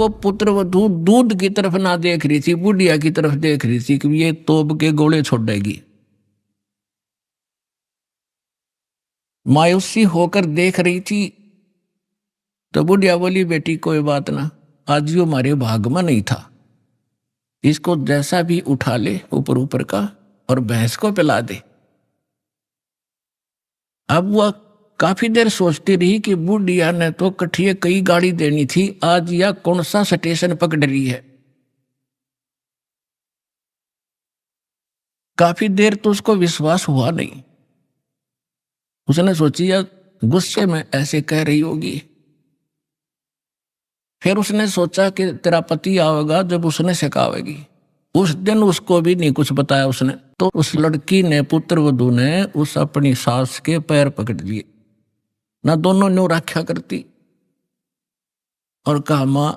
वो पुत्र वधू दूध की तरफ ना देख रही थी, बुढ़िया की तरफ देख रही थी कि ये तोप के गोले छोड़ेगी। मायूसी होकर देख रही थी तो बुढ़िया बोली, बेटी कोई बात ना, आज यो हमारे भाग में नहीं था, इसको जैसा भी उठा ले ऊपर ऊपर का और भैंस को पिला दे। अब वह काफी देर सोचती रही कि बुढ़िया ने तो कठिए कई गाड़ी देनी थी, आज यह कौन सा स्टेशन पकड़ रही है। काफी देर तो उसको विश्वास हुआ नहीं। उसने सोची या गुस्से में ऐसे कह रही होगी। फिर उसने सोचा कि तेरा पति आएगा जब उसने सिखावेगी। उस दिन उसको भी नहीं कुछ बताया उसने। तो उस लड़की ने, पुत्र वधू ने, उस अपनी सास के पैर पकड़ लिए, ना दोनों न्यू रक्षा करती और कहा, मां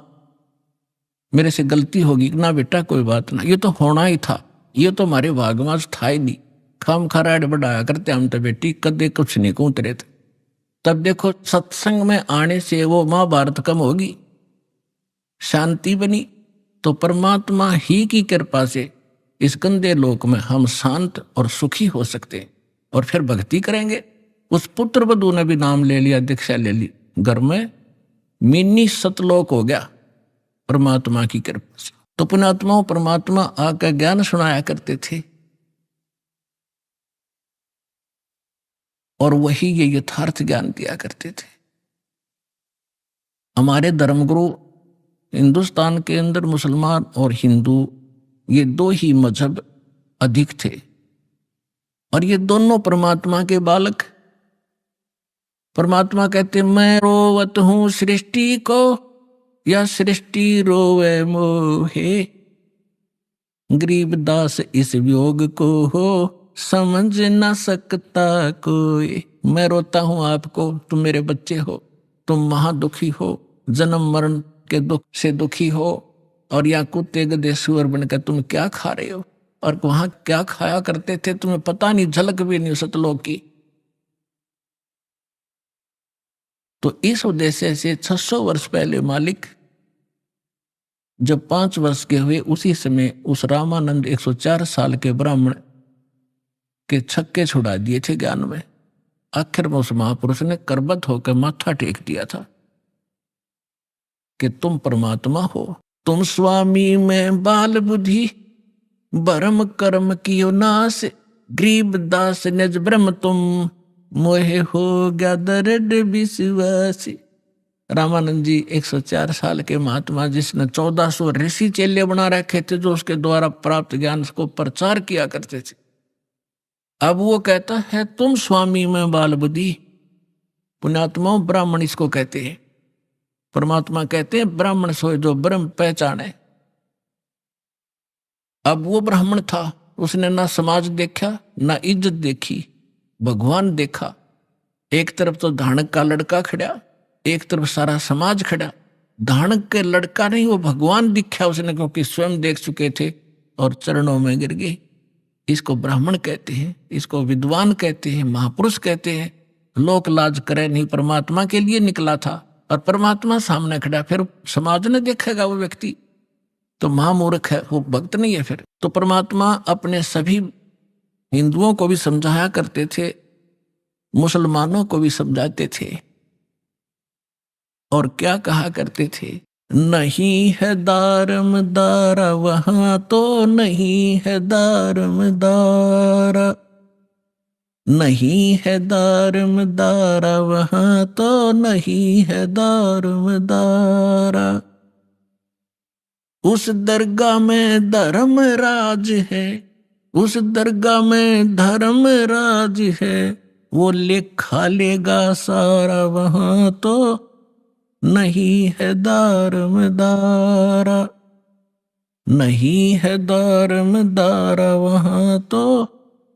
मेरे से गलती होगी ना बेटा, कोई बात ना, ये तो होना ही था, ये तो हमारे भाग में था ही नहीं, खाम खराड़ बढ़ाया करते हम तो बेटी, कदे कुछ नहीं कूतरे थे। तब देखो सत्संग में आने से वो महाभारत कम होगी, शांति बनी। तो परमात्मा ही की कृपा से इस गंदे लोक में हम शांत और सुखी हो सकते और फिर भक्ति करेंगे। उस पुत्र वधू ने भी नाम ले लिया, दीक्षा ले ली, घर में मिनी सतलोक हो गया परमात्मा की कृपा से। तो पुण्यात्माओं, परमात्मा आकर ज्ञान सुनाया करते थे और वही ये यथार्थ ज्ञान दिया करते थे। हमारे धर्मगुरु हिंदुस्तान के अंदर मुसलमान और हिंदू, ये दो ही मजहब अधिक थे और ये दोनों परमात्मा के बालक। परमात्मा कहते, मैं रोवत हूं सृष्टि को या सृष्टि रोवे मोहे, गरीब दास इस वियोग को हो समझ ना सकता कोई। मैं रोता हूं आपको, तुम मेरे बच्चे हो, तुम महादुखी हो, जन्म मरण के दुख से दुखी हो, और या कुत्ते गधे सुअर बनकर तुम क्या खा रहे हो और वहां क्या खाया करते थे तुम्हें पता नहीं, झलक भी नहीं सतलोक की। तो इस उद्देश्य से 600 वर्ष पहले मालिक जब 5 वर्ष के हुए, उसी समय उस रामानंद 104 साल के ब्राह्मण के छक्के छुड़ा दिए थे ज्ञान में। आखिर में उस महापुरुष ने करबत होकर माथा टेक दिया था कि तुम परमात्मा हो, तुम स्वामी में बाल बुद्धि, भरम कर्म कियो नाश, गरीब दास निज ब्रह्म तुम, मोहे हो गया दृढ़ विश्वास। रामानंद जी 104 साल के महात्मा, जिसने 1400 ऋषि चेले बना रखे थे जो उसके द्वारा प्राप्त ज्ञान को प्रचार किया करते थे। अब वो कहता है तुम स्वामी में बाल बुद्धि। पुण्यात्माओं, ब्राह्मण इसको कहते हैं। परमात्मा कहते हैं ब्राह्मण सोए जो ब्रह्म पहचाने। अब वो ब्राह्मण था, उसने ना समाज देखा ना इज्जत देखी, भगवान देखा। एक तरफ तो धानक का लड़का खड़ा, एक तरफ सारा समाज खड़ा। धानक के लड़का नहीं, वो भगवान दिखा उसने, क्योंकि स्वयं देख चुके थे और चरणों में गिर गए। इसको ब्राह्मण कहते हैं, इसको विद्वान कहते हैं, महापुरुष कहते हैं। लोक लाज करे नहीं, परमात्मा के लिए निकला था और परमात्मा सामने खड़ा। फिर समाज ने देखेगा वो व्यक्ति तो महामूर्ख है, वो भक्त नहीं है। फिर तो परमात्मा अपने सभी हिंदुओं को भी समझाया करते थे, मुसलमानों को भी समझाते थे। और क्या कहा करते थे, नहीं है दारम दारा वहां तो नहीं है दारम दारा, नहीं है दारम दारा वहां तो नहीं है दारम दारा। उस दरगाह में धर्म राज है, उस दरगाह में धर्म राज है, वो लिखा लेगा सारा वहां तो नहीं है दारम दारा, नहीं है दारम दारा वहां तो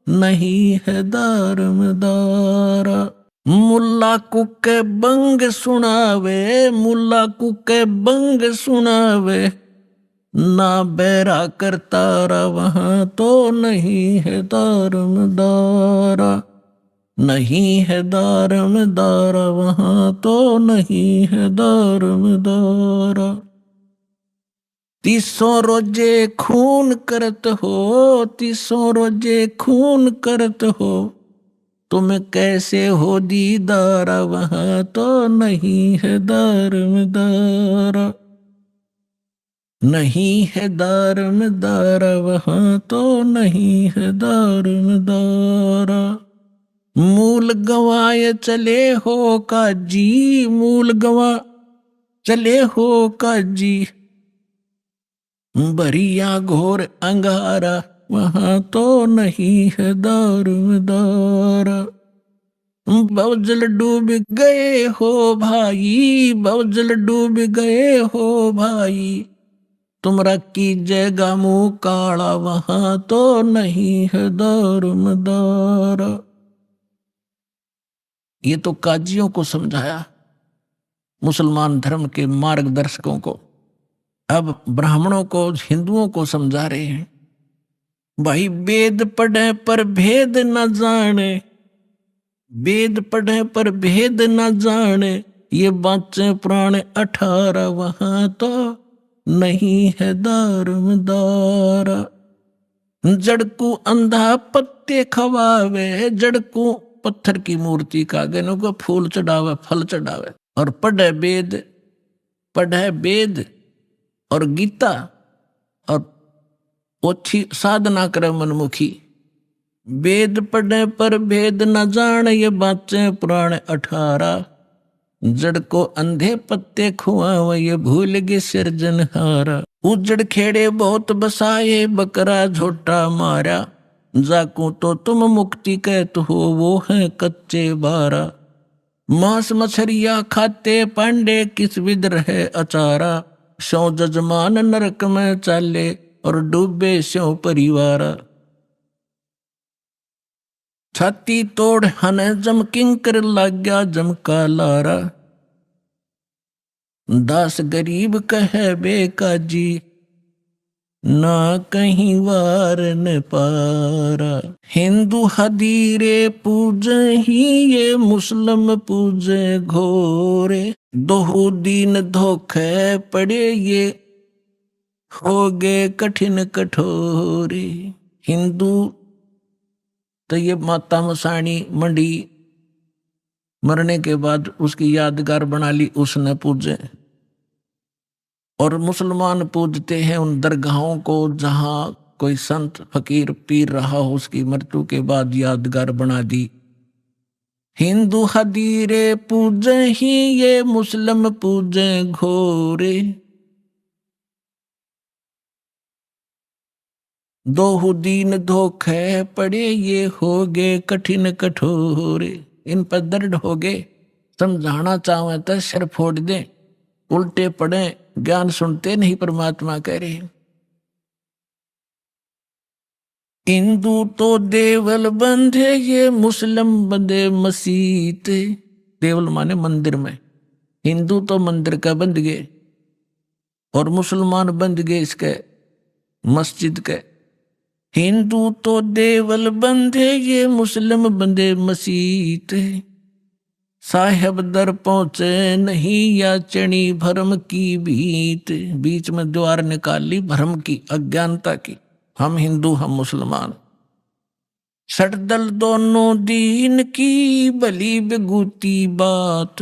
नहीं है दारम दारा। मुल्ला कुके बंग सुनावे, मुल्ला कुके बंग सुनावे, ना बैरा करतारा वहां तो नहीं है दारम दारा, नहीं है दारम दारा वहां तो नहीं है दारम दारा। तीसों रोजे खून करत हो, तीसों रोजे खून करत हो, तुम कैसे हो दीदार, वहां तो नहीं है दारमदार, नहीं है दारमदार, वहां तो नहीं है दारमदार। मूल गवाए चले हो काजी, मूल गवा चले हो काजी, बरिया घोर अंगारा, वहां तो नहीं है दारमदार। बवजल डूब गए हो भाई, बवजल डूब गए हो भाई, तुमरा की जगह मुंह काला, वहां तो नहीं है दारमदार। ये तो काजियों को समझाया, मुसलमान धर्म के मार्गदर्शकों को। अब ब्राह्मणों को, हिंदुओं को समझा रहे हैं, भाई वेद पढ़े पर भेद न जाने, वेद पढ़े पर भेद न जाने, ये बाँचे प्राण 18, वहां तो नहीं है दारमदार। जड़कू अंधा पत्ते खवावे, जड़कू पत्थर की मूर्ति का गनों को फूल चढ़ावे, फल चढ़ावे, और पढ़े वेद, पढ़े वेद और गीता, और ओछी साधना करे मनमुखी। वेद पढ़े पर भेद न जान, ये बाँचे पुराण 18, जड़ को अंधे पत्ते खुआव, ये भूल गए सिरजनहारा। उजड़ खेड़े बहुत बसाए, बकरा झोटा मारा, जाकू तो तुम मुक्ति कहत हो, वो है कच्चे बारा। मांस मछरिया खाते पांडे, किस विद रहे अचारा, सौ जजमान नरक में चाले, और डूबे स्यों परिवारा। छाती तोड़ हन जम किंकर, लाग्या जम का लारा, दास गरीब कहे बेकाजी, ना कहीं वार न पारा। हिंदू हदीरे पूजे ही, ये मुस्लिम पूजे घोरे, दोहु दीन धोखे पड़े, ये हो गए कठिन कठोरे। हिंदू तो ये माता मसाणी मंडी, मरने के बाद उसकी यादगार बना ली, उसने पूजे। और मुसलमान पूजते हैं उन दरगाहों को जहां कोई संत फकीर पीर रहा हो, उसकी मृत्यु के बाद यादगार बना दी। हिंदू हदीरे पूजे ही, ये मुस्लिम पूजे घोरे, दोहु दीन धोखे पड़े, ये हो गए कठिन कठोरे। इन पर दर्द हो गए, समझाना चाहे तो सिर फोड़ दे, उल्टे पड़े, ज्ञान सुनते नहीं, परमात्मा कह रहे। हिंदू तो देवल बंधे, ये मुस्लिम बंधे मसीत। देवल माने मंदिर में, हिंदू तो मंदिर का बंध गए, और मुसलमान बंध गए इसके मस्जिद के। हिंदू तो देवल बंधे, ये मुस्लिम बंधे मसीत। साहेब दर पहुंचे नहीं, या चणी भरम की भीत। बीच में द्वार निकाल ली भरम की, अज्ञानता की, हम हिंदू हम मुसलमान। सटदल दोनों दीन की, भली बेगूती बात,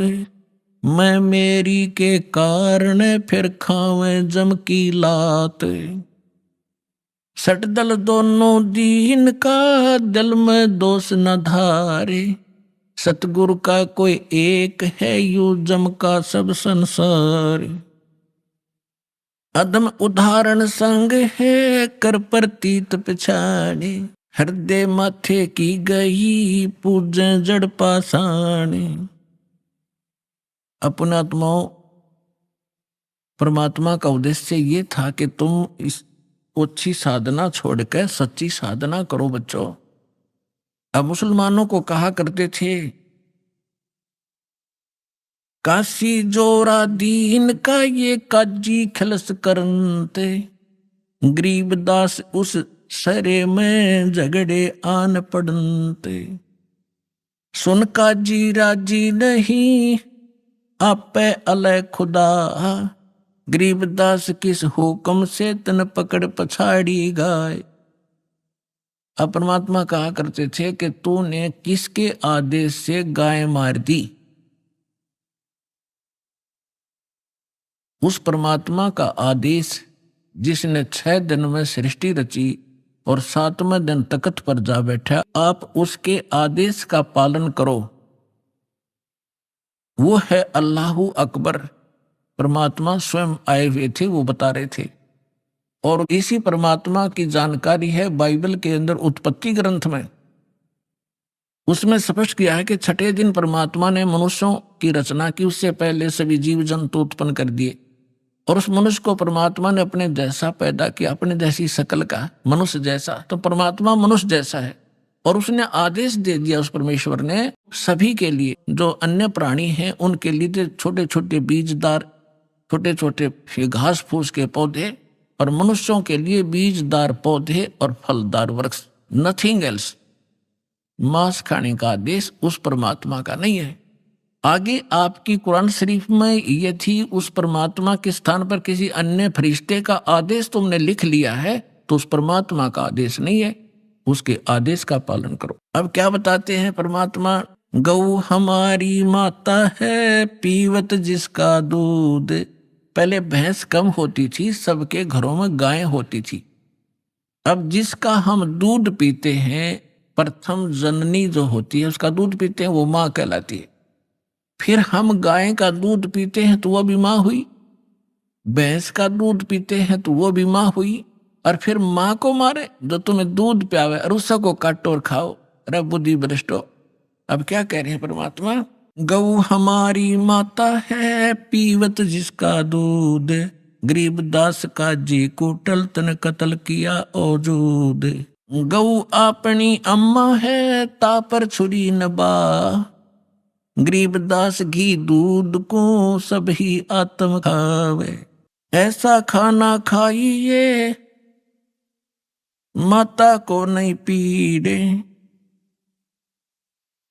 मैं मेरी के कारण फिर खावे जम की लात। सटदल दोनों दीन का, दिल में दोष न धारे, सतगुरु का कोई एक है, यू जम का सब संसार। अदम उदाहरण संग है, कर प्रतीत पिछाड़े, हृदय माथे की गई, पूजे जड़ पाषाणे। अपना आत्माओं, परमात्मा का उद्देश्य ये था कि तुम इस ओछी साधना छोड़कर सच्ची साधना करो बच्चों। अब मुसलमानों को कहा करते थे, काशी जोरा दीन का, ये काजी खलस करनते, गरीबदास उस सरे में झगड़े आन पड़नते। सुन काजी राजी नहीं, आपे अलय खुदा, गरीबदास किस हुक्म से तन पकड़ पछाड़ी गाय। अब परमात्मा कहा करते थे कि तूने किसके आदेश से गाय मार दी। उस परमात्मा का आदेश जिसने 6 दिन में सृष्टि रची और 7वें दिन तख्त पर जा बैठा, आप उसके आदेश का पालन करो। वो है अल्लाहु अकबर। परमात्मा स्वयं आए हुए थे, वो बता रहे थे। और इसी परमात्मा की जानकारी है बाइबल के अंदर उत्पत्ति ग्रंथ में। उसमें स्पष्ट किया है कि 6ठे दिन परमात्मा ने मनुष्यों की रचना की, उससे पहले सभी जीव जंतु उत्पन्न कर दिए और उस मनुष्य को परमात्मा ने अपने जैसा पैदा किया, अपने जैसी शकल का, मनुष्य जैसा। तो परमात्मा मनुष्य जैसा है और उसने आदेश दे दिया उस परमेश्वर ने सभी के लिए, जो अन्य प्राणी हैं उनके लिए छोटे छोटे बीजदार, छोटे छोटे घास फूस के पौधे, और मनुष्यों के लिए बीजदार पौधे और फलदार वृक्ष, नथिंग एल्स। मांस खाने का आदेश उस परमात्मा का नहीं है। आगे आपकी कुरान शरीफ में ये थी, उस परमात्मा के स्थान पर किसी अन्य फरिश्ते का आदेश तुमने लिख लिया है, तो उस परमात्मा का आदेश नहीं है, उसके आदेश का पालन करो। अब क्या बताते हैं परमात्मा, गौ हमारी माता है पीवत जिसका दूध। पहले भैंस कम होती थी, सबके घरों में गाय होती थी। अब जिसका हम दूध पीते हैं, प्रथम जननी जो होती है उसका दूध पीते हैं, वो माँ कहलाती है। फिर हम गाय का दूध पीते हैं तो वो भी माँ हुई, भैंस का दूध पीते हैं तो वो भी माँ हुई, और फिर माँ को मारे जो तुम्हें दूध प्यावे और उसको काटो और खाओ। अरे बुद्धि भ्रष्टो। अब क्या कह रहे हैं परमात्मा, गौ हमारी माता है पीवत जिसका दूध, गरीबदास का जी को टलतन कत्ल किया औजूद। गौ अपनी अम्मा है तापर छुरी नबा, गरीबदास घी दूध को सभी आत्म खावे। ऐसा खाना खाइए माता को नहीं पीड़े,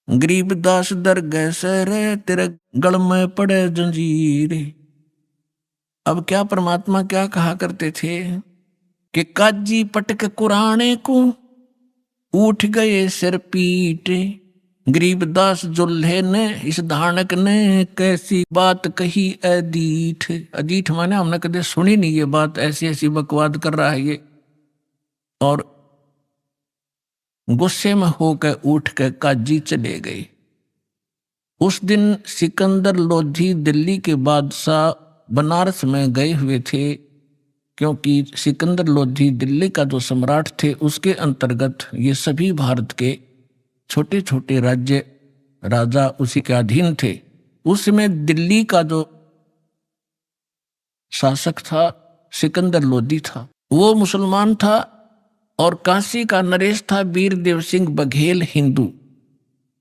गरीबदास दरगह से तेरे गल में पड़े जंजीरे। अब क्या परमात्मा क्या कहा करते थे कि काजी पटक कुराने को उठ गए सिर पीटे, गरीबदास जुल्हे ने इस धानक ने कैसी बात कही अदीठ। अदीठ माने हमने कदे सुनी नहीं ये बात, ऐसी ऐसी बकवाद कर रहा है ये। और गुस्से में होकर उठ कर काजी चले गए। उस दिन सिकंदर लोधी दिल्ली के बादशाह बनारस में गए हुए थे, क्योंकि सिकंदर लोधी दिल्ली का जो सम्राट थे उसके अंतर्गत ये सभी भारत के छोटे छोटे राज्य राजा उसी के अधीन थे। उसमें दिल्ली का जो शासक था सिकंदर लोधी था, वो मुसलमान था, और काशी का नरेश था वीरदेव सिंह बघेल हिंदू।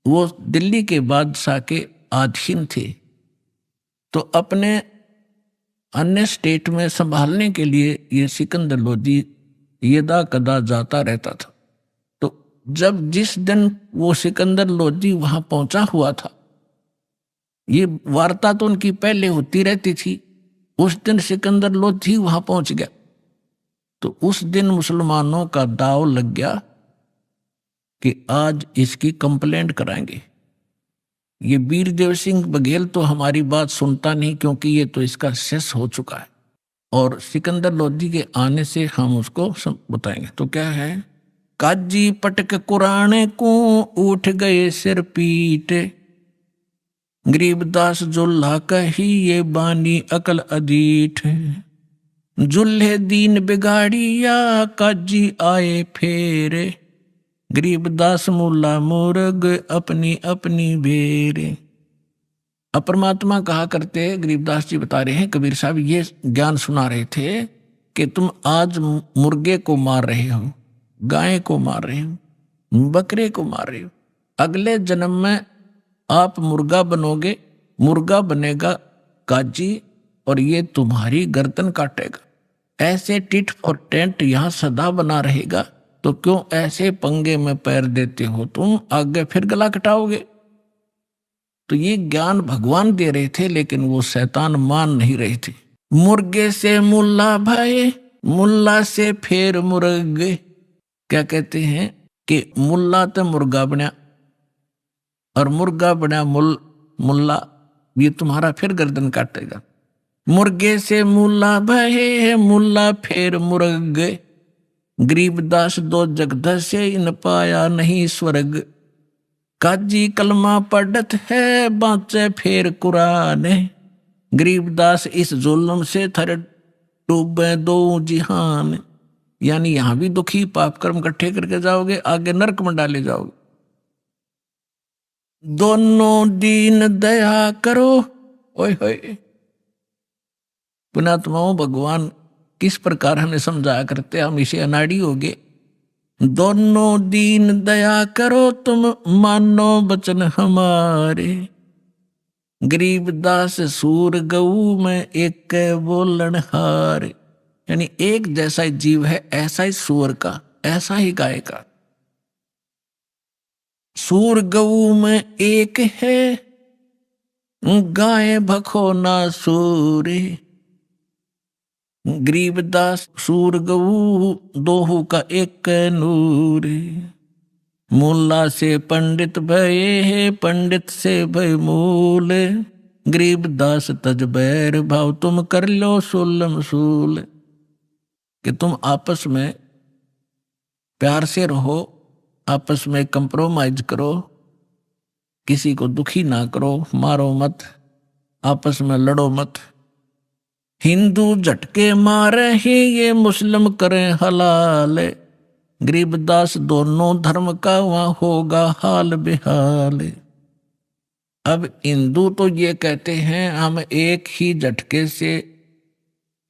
वो दिल्ली के बादशाह के अधीन थे। तो अपने अन्य स्टेट में संभालने के लिए ये सिकंदर लोधी यदा कदा जाता रहता था। तो जब जिस दिन वो सिकंदर लोधी वहां पहुंचा हुआ था, ये वार्ता तो उनकी पहले होती रहती थी, उस दिन सिकंदर लोधी वहां पहुंच गया। तो उस दिन मुसलमानों का दाव लग गया कि आज इसकी कंप्लेंट कराएंगे। ये वीरदेव सिंह बघेल तो हमारी बात सुनता नहीं, क्योंकि ये तो इसका शेष हो चुका है, और सिकंदर लोधी के आने से हम उसको बताएंगे। तो क्या है, काजी पटक कुराने को उठ गए सिर पीटे, गरीबदास जुल्हा कही ये बानी अकल अदीठ, जुल्हे दीन बिगाड़िया काजी आए फेरे, गरीबदास मुल्ला मुर्ग अपनी अपनी बेरे। अब परमात्मा कहा करते, गरीबदास जी बता रहे हैं, कबीर साहब ये ज्ञान सुना रहे थे कि तुम आज मुर्गे को मार रहे हो, गाय को मार रहे हो, बकरे को मार रहे हो, अगले जन्म में आप मुर्गा बनोगे, मुर्गा बनेगा काजी, और ये तुम्हारी गर्दन काटेगा। ऐसे टिट फॉर टेंट यहां सदा बना रहेगा, तो क्यों ऐसे पंगे में पैर देते हो तुम, आगे फिर गला कटाओगे। तो ये ज्ञान भगवान दे रहे थे, लेकिन वो शैतान मान नहीं रहे थे। मुर्गे से मुल्ला भये, मुल्ला से फिर मुर्गे। क्या कहते हैं कि मुल्ला तो मुर्गा बना और मुर्गा बना मुल्ला, ये तुम्हारा फिर गर्दन काटेगा। मुर्गे से मुल्ला भये, मुल्ला फिर मुर्गे। गरीबदास दो जगदश से इन पाया नहीं स्वर्ग। काजी कलमा पढ़त है, बाँचे फिर कुरान। गरीबदास इस जुल्म से थर डूबे दो जिहान। यानी यहां भी दुखी पाप कर्म इकट्ठे करके जाओगे, आगे नरक में डाले जाओगे। दोनों दीन दया करो। ओए होए, पुणात्माओं भगवान किस प्रकार हमें समझाया करते, हम इसे अनाड़ी हो गए। दोनों दीन दया करो, तुम मानो वचन हमारे। गरीबदास सूर गऊ में एक बोलन हार। यानी एक जैसा ही जीव है, ऐसा ही सूर का, ऐसा ही गाय का। सूर गऊ में एक है, गाय भखो ना सूरे। गरीबदास सूर गऊ दोहू का एक नूर। मुल्ला से पंडित भये है, पंडित से भय मूल। गरीबदास तज बैर भाव, तुम कर लो सुलम सूल। कि तुम आपस में प्यार से रहो, आपस में कंप्रोमाइज करो, किसी को दुखी ना करो, मारो मत, आपस में लड़ो मत। हिंदू झटके मारे ही, ये मुस्लिम करें हलाल। गरीबदास दोनों धर्म का वहां होगा हाल बेहाल। अब हिंदू तो ये कहते हैं हम एक ही झटके से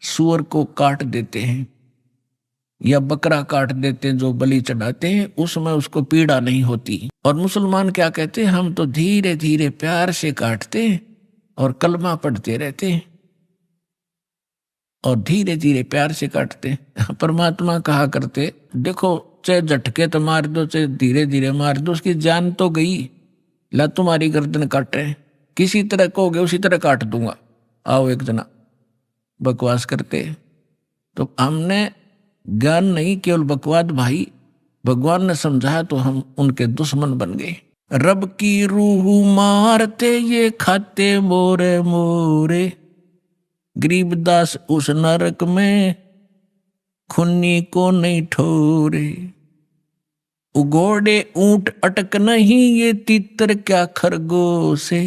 सूअर को काट देते हैं या बकरा काट देते हैं, जो बलि चढ़ाते हैं उसमें उसको पीड़ा नहीं होती। और मुसलमान क्या कहते हैं, हम तो धीरे धीरे प्यार से काटते हैं और कलमा पढ़ते रहते हैं और धीरे धीरे प्यार से काटते हैं। परमात्मा कहा करते, देखो चाहे झटके तो मार दो, चाहे धीरे धीरे मार दो, उसकी जान तो गई। ला तुम्हारी गर्दन काट रहे, किसी तरह कहोगे उसी तरह काट दूंगा, आओ एक जना। बकवास करते। तो हमने ज्ञान नहीं, केवल बकवाद भाई। भगवान ने समझाया तो हम उनके दुश्मन बन गए। रब की रूह मारते, ये खाते मोरे मोरे। गरीबदास उस नरक में खुन्नी को नहीं ठोरे। उगोड़े ऊंट अटक नहीं, ये तीतर क्या खरगोश है।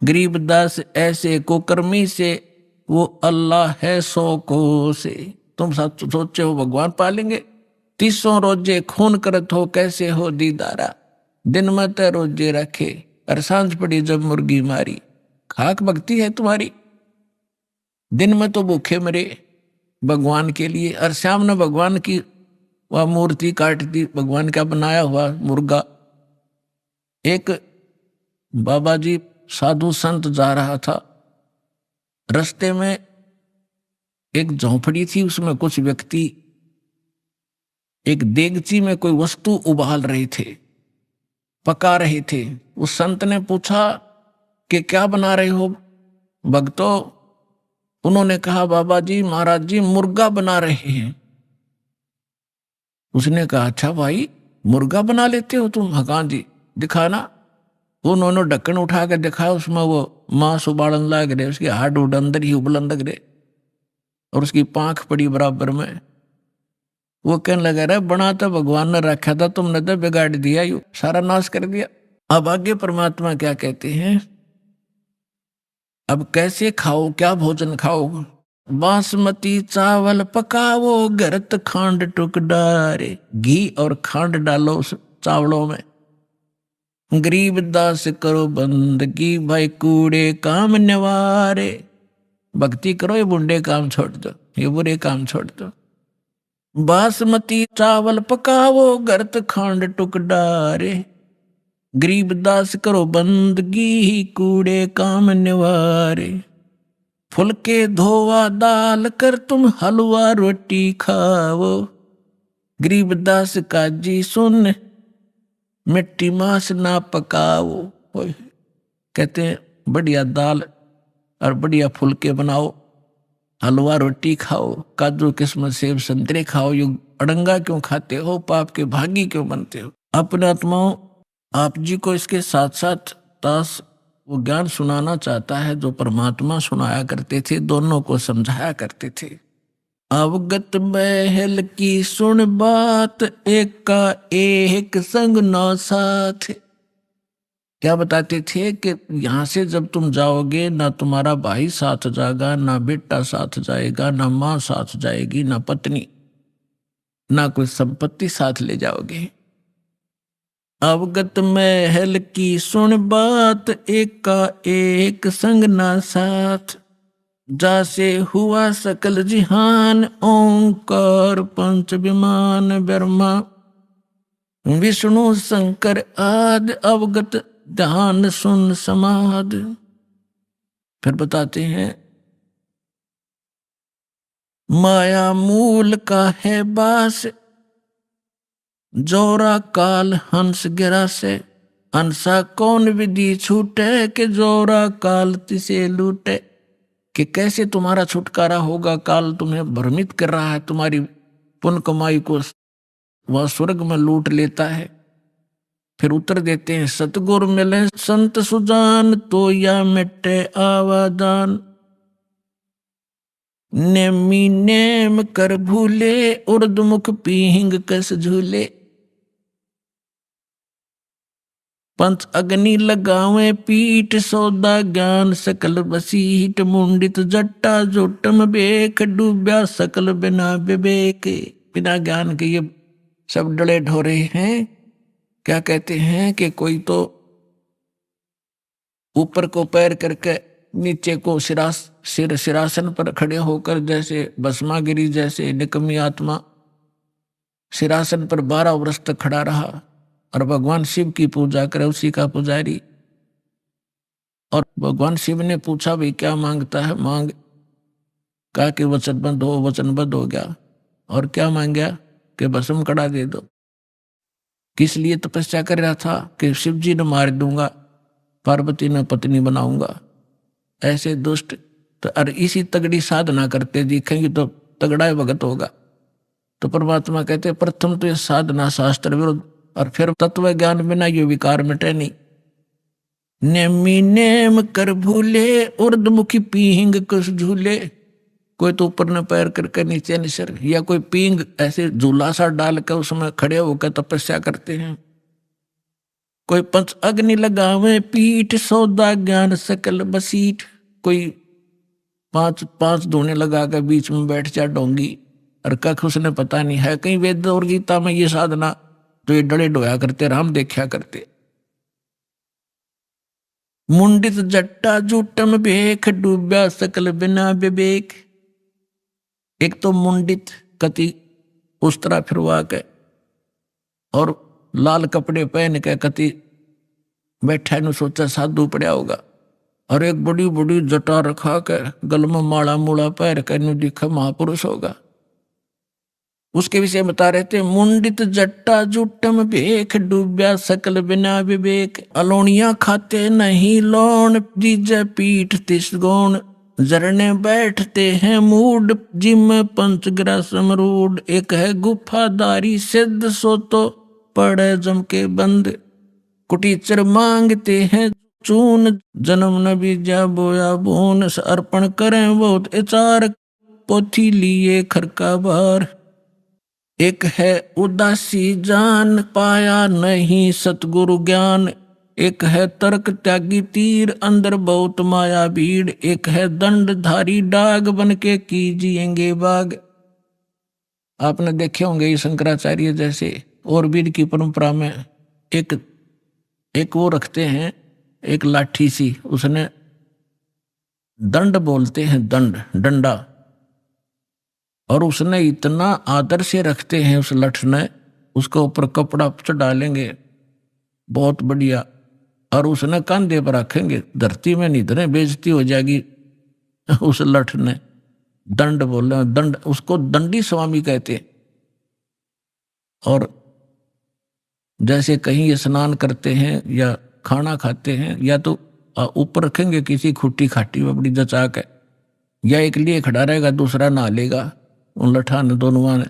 गरीबदास ऐसे कुकर्मी से, वो अल्लाह है सौ कोस है। तुम सब सोचे हो भगवान पालेंगे, 300 रोजे खून करत हो, कैसे हो दीदारा। दिन में तो रोजे रखे, और सांझ पड़ी जब मुर्गी मारी। खाक भक्ति है तुम्हारी, दिन में तो भूखे मरे भगवान के लिए, और शाम ने भगवान की वह मूर्ति काट दी, भगवान का बनाया हुआ मुर्गा। एक बाबा जी साधु संत जा रहा था, रास्ते में एक झोंपड़ी थी, उसमें कुछ व्यक्ति एक देगची में कोई वस्तु उबाल रहे थे, पका रहे थे। उस संत ने पूछा कि क्या बना रहे हो भक्तों। उन्होंने कहा बाबा जी महाराज जी मुर्गा बना रहे हैं। उसने कहा अच्छा भाई मुर्गा बना लेते हो तुम। हाँ जी दिखाना। उन्होंने ढक्कन उठा कर दिखाया, उसमें वो मांस उबालन लग रहे, उसके हाड उड अंदर ही उबलन लग रहे और उसकी पांख पड़ी बराबर में। वो कहने लगा रहा बना तो भगवान ने रखा था, तुमने तो बिगाड़ दिया, यू सारा नाश कर दिया। अब आगे परमात्मा क्या कहते हैं, अब कैसे खाओ, क्या भोजन खाओ। बासमती चावल पकाओ, गरत खांड टुक डारे। घी और खांड डालो उस चावलों में। गरीबदास करो बंदगी, भाई कूड़े काम निवारे। भक्ति करो, ये बुंडे काम छोड़ दो, ये बुरे काम छोड़ दो। बासमती चावल पकाओ, गरत खांड टुक डारे। गरीबदास करो बंदगी, कूड़े काम निवारे। फुलके धोवा दाल कर, तुम हलवा रोटी खाओ। गरीबदास का जी सुन, मिट्टी मांस ना पकाओ। कहते हैं बढ़िया दाल और बढ़िया फुलके बनाओ, हलवा रोटी खाओ, काजू किस्मत सेब संतरे खाओ, यो अड़ंगा क्यों खाते हो, पाप के भागी क्यों बनते हो। अपने आत्माओं, आप जी को इसके साथ साथ दास वो ज्ञान सुनाना चाहता है जो परमात्मा सुनाया करते थे, दोनों को समझाया करते थे। अवगत महल की सुन बात, एक का एक संग नौ साथ। क्या बताते थे कि यहां से जब तुम जाओगे ना तुम्हारा भाई साथ जाएगा, ना बेटा साथ जाएगा, ना माँ साथ जाएगी, ना पत्नी, ना कोई संपत्ति साथ ले जाओगे। अवगत महल की सुन बात, एक का एक संग ना साथ। जासे हुआ सकल जिहान, ओंकार पंच विमान ब्रह्मा विष्णु शंकर आदि। अवगत ध्यान सुन समाध। फिर बताते हैं माया मूल का है बास, जोरा काल हंस गिरा से। हंसा कौन विधि छूटे, के जोरा काल तिसे लूटे। कि कैसे तुम्हारा छुटकारा होगा, काल तुम्हें भ्रमित कर रहा है, तुम्हारी पुण्य कमाई को वह स्वर्ग में लूट लेता है। फिर उत्तर देते हैं सतगुरु मिले संत सुजान, तो या मिटे आवादान। नेमी नेम कर भूले, उर्दमुख पीहिंग कस झूले। पंच अग्नि लगावे पीठ, सौदा ज्ञान सकल बसीट। मुंडित जट्टा जोटम बेख, डूब्या सकल बिना विवेक। बिना ज्ञान के ये सब डले ढोरे हैं। क्या कहते हैं कि कोई तो ऊपर को पैर करके नीचे को सिरासन पर खड़े होकर, जैसे भस्मागिरी जैसे निकमी आत्मा सिरासन पर 12 वर्ष तक खड़ा रहा और भगवान शिव की पूजा करे, उसी का पुजारी। और भगवान शिव ने पूछा भाई क्या मांगता है, मांग। कहा कि वचनबद्ध हो, वचनबद्ध हो गया। और क्या मांग गया कि भस्म कड़ा दे दो। किस लिए तपस्या कर रहा था कि शिव जी ने मार दूंगा, पार्वती ने पत्नी बनाऊंगा। ऐसे दुष्ट तो और इसी तगड़ी साधना करते दिखेंगे तो तगड़ा भगत होगा। तो परमात्मा कहते प्रथम तो ये साधना शास्त्र विरुद्ध, और फिर तत्व ज्ञान बिना ये विकार मिटे नहीं। नेमी नेम कर भूले, उर्दमुखी पीहिंग कुछ झूले। कोई तो ऊपर न पैर करके नीचे निसर, या कोई पींग ऐसे झूला सा डाल कर उसमें खड़े होकर तपस्या करते हैं। कोई पंच अग्नि लगावे पीठ, सौदा ज्ञान सकल बसीठ। कोई पांच धोने लगा कर बीच में बैठ जा डोंगी, और कख उसने पता नहीं है। कहीं वेद और गीता में ये साधना तो ये डले डोया करते, राम देखा करते। मुंडित जट्टा जूटम बेख, डूब्या सकल बिना विवेक। एक तो मुंडित कति उस तरह फिरवा के और लाल कपड़े पहन के कति बैठा न सोचा साधु पड़ा होगा, और एक बड़ी बड़ी जटा रखा के गल में माला मूला पैर के नु दिखा महापुरुष होगा। उसके विषय बता रहे थे मुंडित जट्टा जुटम भेख, डूब्या सकल बिना विवेक। अलोनिया खाते नहीं लोन, जीजे पीठ तिस गौण। जरने बैठते हैं मूड, जिम पंचग्रा समरूड। एक है गुफादारी सिद्ध, सो तो पड़े जम के बंद। कुटीचर मांगते हैं चून, जन्म न बीजा बोया बोन। अर्पण करें बहुत इचार, पोथी लिए खरका बार। एक है उदासी जान, पाया नहीं सतगुरु ज्ञान। एक है तर्क त्यागी तीर, अंदर बहुत माया भीड़। एक है दंडधारी डाग, बन के कीजिएंगे बाग। आपने देखे होंगे ये शंकराचार्य जैसे और वीर की परंपरा में एक वो रखते हैं, एक लाठी सी, उसने दंड बोलते हैं, डंडा। और उसने इतना आदर से रखते हैं उस लठ ने, उसके ऊपर कपड़ा डालेंगे बहुत बढ़िया, और उसने कंधे पर रखेंगे, धरती में नहीं धरे, बेइज्जती हो जाएगी। उस लठ ने दंड बोले, दंड, उसको दंडी स्वामी कहते। और जैसे कहीं स्नान करते हैं या खाना खाते हैं, या तो ऊपर रखेंगे किसी खुट्टी खाटी में बड़ी जचा के, या एक लिए खड़ा रहेगा, दूसरा नहा लेगा उन लठान दोनों ने।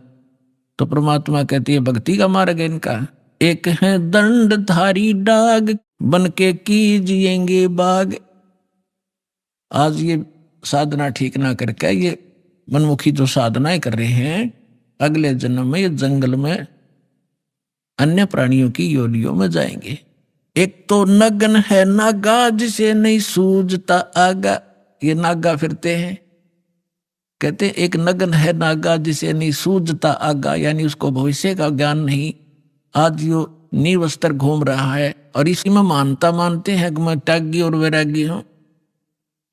तो परमात्मा कहती है भक्ति का मार्ग है इनका। एक है दंडधारी डाग, बन के कीजिएंगे बाग। आज ये साधना ठीक ना करके ये मनमुखी जो साधनाएं कर रहे हैं, अगले जन्म में ये जंगल में अन्य प्राणियों की योनियों में जाएंगे। एक तो नग्न है नागा, जिसे नहीं सूझता आगा। ये नागा फिरते हैं, कहते एक नग्न है नागा, जिसे नहीं सूझता आगा, यानी उसको भविष्य का ज्ञान नहीं। आज यो निर्वस्त्र घूम रहा है और इसी में मानते हैं कि मैं त्यागी और वैरागी हूं।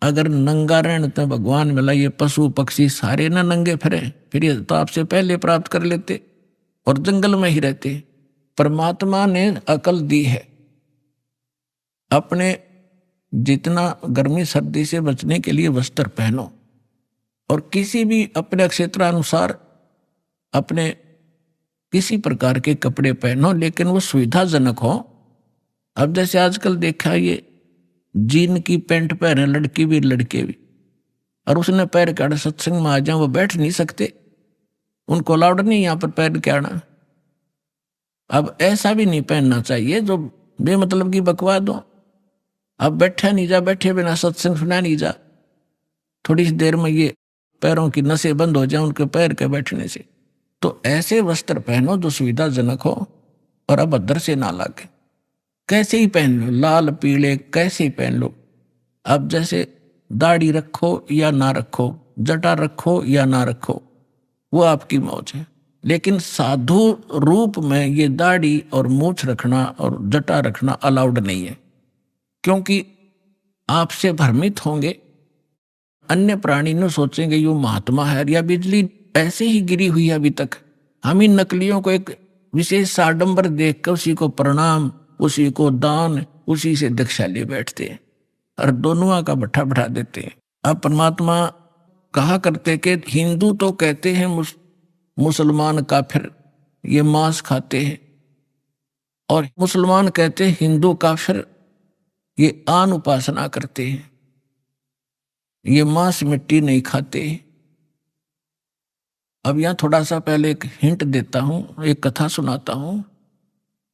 अगर नंगा रहने तो भगवान मिला, ये पशु पक्षी सारे ना नंगे फिरे, फिर ये तो आपसे पहले प्राप्त कर लेते और जंगल में ही रहते। परमात्मा ने अकल दी है, अपने जितना गर्मी सर्दी से बचने के लिए वस्त्र पहनो और किसी भी अपने क्षेत्रानुसार अपने किसी प्रकार के कपड़े पहनो, लेकिन वो सुविधाजनक हो। अब जैसे आजकल देखा, ये जीन की पैंट पहने लड़की भी लड़के भी, और उसने पैर के आड़े सत्संग में आ जाए, वो बैठ नहीं सकते, उनको अलाउड नहीं यहाँ पर पैर के आना। अब ऐसा भी नहीं पहनना चाहिए जो बेमतलब की बकवाद हो। अब बैठा नहीं जा, बैठे बिना सत्संग सुना नहीं जा, थोड़ी सी देर में ये पैरों की नसें बंद हो जाए उनके पैर के बैठने से। तो ऐसे वस्त्र पहनो जो सुविधाजनक हो और अभद्र से ना लगे। कैसे ही पहन लो, लाल पीले कैसे ही पहन लो। अब जैसे दाढ़ी रखो या ना रखो, जटा रखो या ना रखो, वो आपकी मौज है। लेकिन साधु रूप में ये दाढ़ी और मूछ रखना और जटा रखना अलाउड नहीं है, क्योंकि आपसे भ्रमित होंगे। अन्य प्राणी न सोचेंगे यो महात्मा है, या बिजली ऐसे ही गिरी हुई है अभी तक। हम इन नकलियों को एक विशेष साडंबर देखकर उसी को प्रणाम, उसी को दान, उसी से दीक्षा ले बैठते हैं और दोनों का भट्ठा बढ़ा देते हैं। अब परमात्मा कहा करते कि हिंदू तो कहते हैं मुसलमान काफिर ये मांस खाते हैं, और मुसलमान कहते हैं हिंदू काफिर ये आन उपासना करते हैं, ये मांस मिट्टी नहीं खाते। अब यहां थोड़ा सा पहले एक हिंट देता हूं, एक कथा सुनाता हूं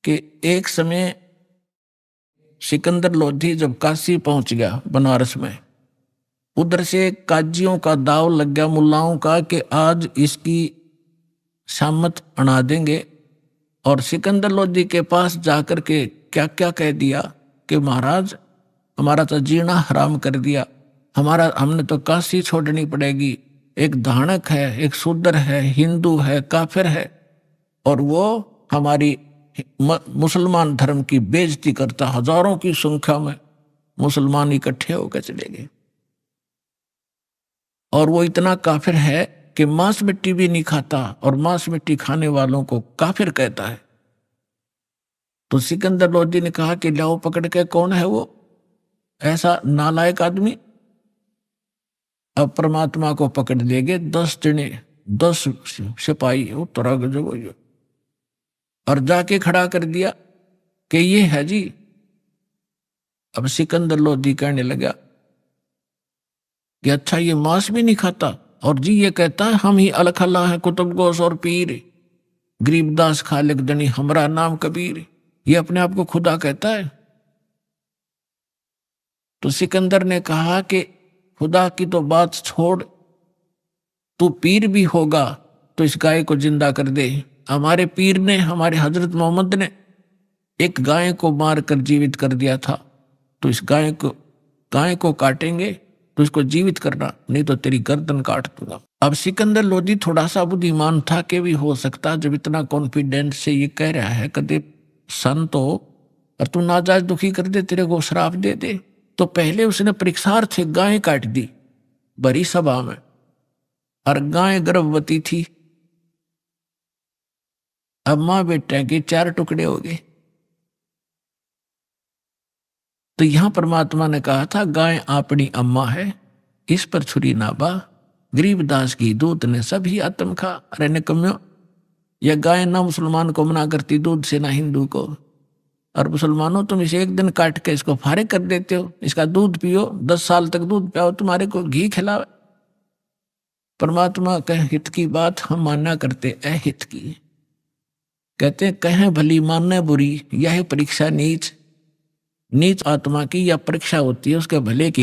कि एक समय सिकंदर लोधी जब काशी पहुंच गया बनारस में, उधर से काजियों का दाव लग गया, मुल्लाओं का, कि आज इसकी शामत अड़ा देंगे। और सिकंदर लोधी के पास जाकर के क्या क्या कह दिया कि महाराज हमारा तो जीना हराम कर दिया, हमने तो काशी छोड़नी पड़ेगी। एक धानक है, एक शूद्र है, हिंदू है, काफिर है, और वो हमारी मुसलमान धर्म की बेइज्जती करता। हजारों की संख्या में मुसलमान इकट्ठे होकर चले गए, और वो इतना काफिर है कि मांस मिट्टी भी नहीं खाता, और मांस मिट्टी खाने वालों को काफिर कहता है। तो सिकंदर लोधी ने कहा कि लाओ पकड़ के, कौन है वो ऐसा नालायक आदमी। अब परमात्मा को पकड़ लेंगे 10 जने, 10 सिपाही उत्तराग जो, और जाके खड़ा कर दिया कि ये है जी। अब सिकंदर लोधी कहने लगा कि अच्छा ये मांस भी नहीं खाता, और जी ये कहता है हम ही अलख अल्लाह है, कुतुब गोस और पीर, गरीबदास खालिक दनी हमरा नाम कबीर। ये अपने आप को खुदा कहता है। तो सिकंदर ने कहा कि खुदा की तो बात छोड़, तू पीर भी होगा तो इस गाय को जिंदा कर दे। हमारे पीर ने, हमारे हजरत मोहम्मद ने एक गाय को मार कर जीवित कर दिया था, तो इस गाय को काटेंगे तो इसको जीवित करना, नहीं तो तेरी गर्दन काट दूंगा। अब सिकंदर लोधी थोड़ा सा बुद्धिमान था कि भी हो सकता, जब इतना कॉन्फिडेंस से ये कह रहा है कदे संत हो और तू नाजायज दुखी कर दे, तेरे को श्राप दे दे। तो पहले उसने परीक्षार्थ गाय काट दी बड़ी सभा में, और गाय गर्भवती थी। अब मां बेटे के 4 टुकड़े हो गए। तो यहां परमात्मा ने कहा था गाय अपनी अम्मा है, इस पर छुरी ना बा, गरीबदास की दूध ने सभी आत्म खा। अरे निकम्यो, यह गाय ना मुसलमान को मना करती दूध से, ना हिंदू को। और मुसलमानों तुम इसे एक दिन काट के इसको फारिग कर देते हो, इसका दूध पियो, 10 साल तक दूध पियाओ, तुम्हारे को घी खिलावे। परमात्मा कह हित की बात हम माना करते अहित की। कहते कहें भली माने बुरी, यह परीक्षा नीच नीच आत्मा की या परीक्षा होती है उसके भले की।